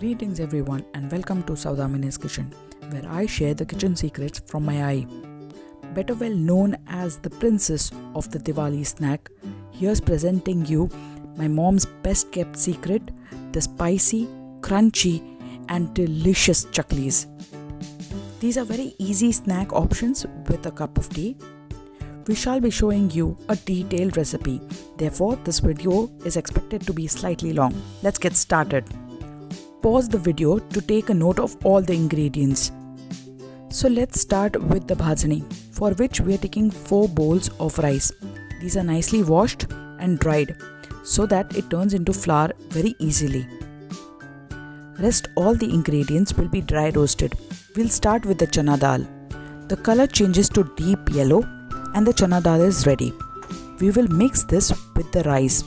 Greetings everyone and welcome to Saudamini's kitchen, where I share the kitchen secrets from my eye. Better well known as the princess of the Diwali snack, here's presenting you my mom's best kept secret, the spicy, crunchy and delicious chaklis. These are very easy snack options with a cup of tea. We shall be showing you a detailed recipe, therefore this video is expected to be slightly long. Let's get started. Pause the video to take a note of all the ingredients. So let's start with the bhajani, for which we are taking 4 bowls of rice. These are nicely washed and dried so that it turns into flour very easily. Rest all the ingredients will be dry roasted. We'll start with the chana daal. The color changes to deep yellow and the chana daal is ready. We will mix this with the rice.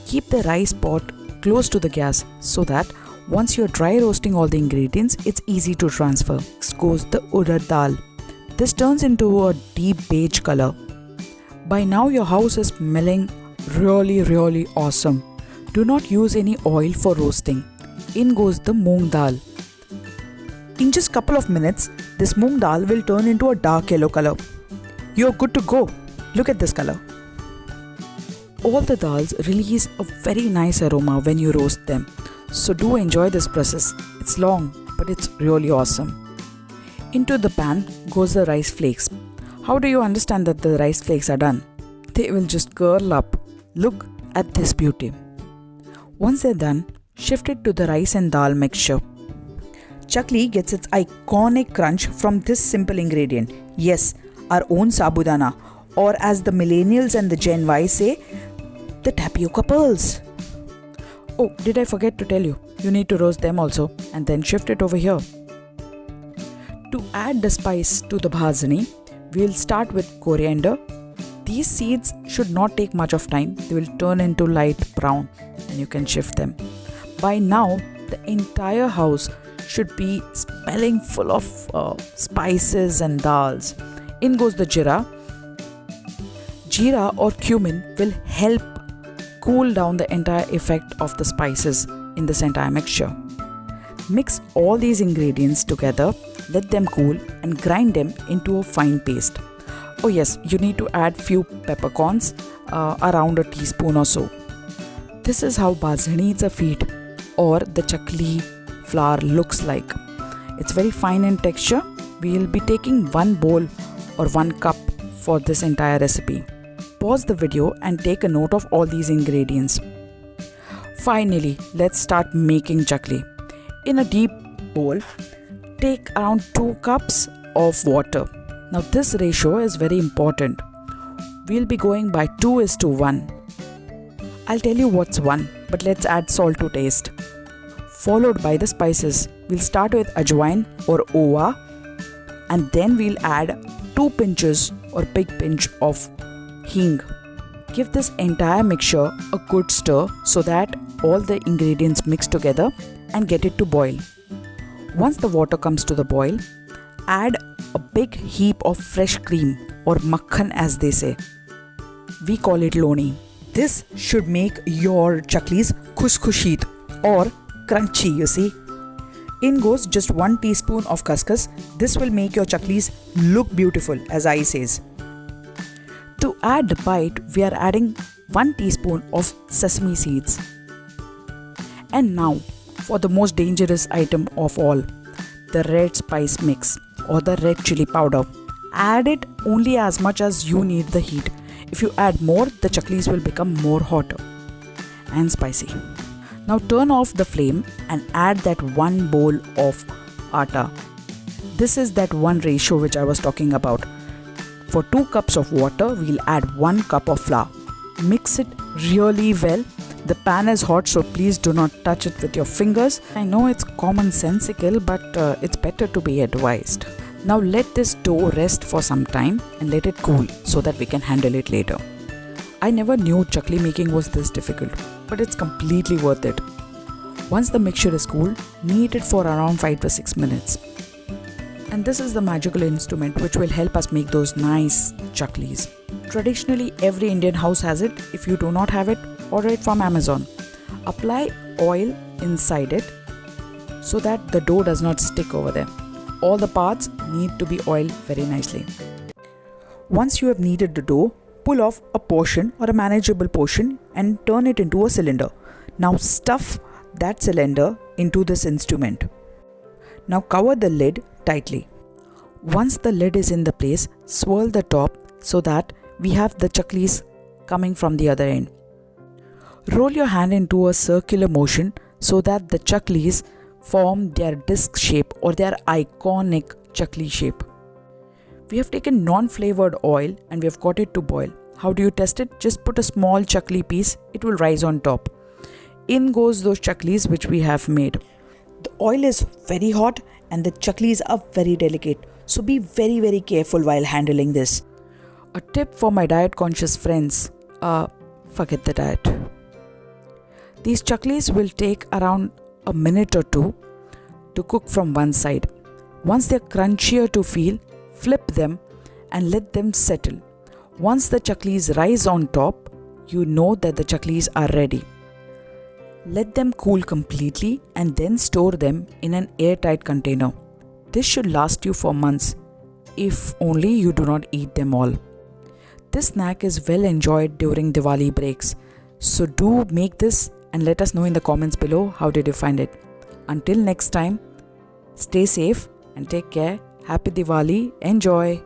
Keep the rice pot close to the gas so that once you're dry roasting all the ingredients, it's easy to transfer. Next goes the urad daal. This turns into a deep beige color. By now your house is smelling really awesome. Do not use any oil for roasting. In goes the moong dal. In just couple of minutes, this moong dal will turn into a dark yellow color. You're good to go. Look at this color. All the dals release a very nice aroma when you roast them. So do enjoy this process. It's long, but it's really awesome. Into the pan goes the rice flakes. How do you understand that the rice flakes are done? They will just curl up. Look at this beauty. Once they're done, shift it to the rice and dal mixture. Chakli gets its iconic crunch from this simple ingredient. Yes, our own Sabudana, or as the millennials and the Gen Y say, the tapioca pearls. Oh, did I forget to tell you? You need to roast them also and then shift it over here. To add the spice to the bhajani, we'll start with coriander. These seeds should not take much of time. They will turn into light brown and you can shift them. By now, the entire house should be smelling full of spices and dals. In goes the jeera. Jeera or cumin will help cool down the entire effect of the spices in this entire mixture. Mix all these ingredients together, let them cool and grind them into a fine paste. Oh yes, you need to add few peppercorns, around a teaspoon or so. This is how bhajani's feet or the chakli flour looks like. It's very fine in texture. We will be taking 1 bowl or 1 cup for this entire recipe. Pause the video and take a note of all these ingredients. Finally, let's start making chakli. In a deep bowl, take around 2 cups of water. Now this ratio is very important. We'll be going by 2:1. I'll tell you what's 1, but let's add salt to taste. Followed by the spices. We'll start with ajwain or owa and then we'll add 2 pinches or big pinch of hing. Give this entire mixture a good stir so that all the ingredients mix together and get it to boil. Once the water comes to the boil, add a big heap of fresh cream or makhan as they say. We call it loni. This should make your chaklis khushkhusheet or crunchy, you see. In goes just 1 teaspoon of khaskhas. This will make your chaklis look beautiful, as I says. To add the bite, we are adding 1 teaspoon of sesame seeds. And now, for the most dangerous item of all, the red spice mix or the red chili powder. Add it only as much as you need the heat. If you add more, the chaklis will become more hotter and spicy. Now turn off the flame and add that 1 bowl of atta. This is that 1 ratio which I was talking about. For 2 cups of water, we'll add 1 cup of flour. Mix it really well. The pan is hot, so please do not touch it with your fingers. I know it's commonsensical, but it's better to be advised. Now let this dough rest for some time and let it cool so that we can handle it later. I never knew chakli making was this difficult, but it's completely worth it. Once the mixture is cool, knead it for around 5 to 6 minutes. And this is the magical instrument which will help us make those nice chaklis. Traditionally, every Indian house has it. If you do not have it, order it from Amazon. Apply oil inside it so that the dough does not stick over there. All the parts need to be oiled very nicely. Once you have kneaded the dough, pull off a portion or a manageable portion and turn it into a cylinder. Now stuff that cylinder into this instrument. Now cover the lid tightly. Once the lid is in the place, swirl the top so that we have the chaklis coming from the other end. Roll your hand into a circular motion so that the chaklis form their disc shape or their iconic chakli shape. We have taken non-flavored oil and we have got it to boil. How do you test it? Just put a small chakli piece, it will rise on top. In goes those chaklis which we have made. The oil is very hot and the chaklis are very delicate. So be very careful while handling this. A tip for my diet conscious friends, forget the diet. These chaklis will take around a minute or two to cook from one side. Once they're crunchier to feel, flip them and let them settle. Once the chaklis rise on top, you know that the chaklis are ready. Let them cool completely and then store them in an airtight container. This should last you for months, if only you do not eat them all. This snack is well enjoyed during Diwali breaks. So do make this and let us know in the comments below how did you find it. Until next time, stay safe and take care. Happy Diwali. Enjoy.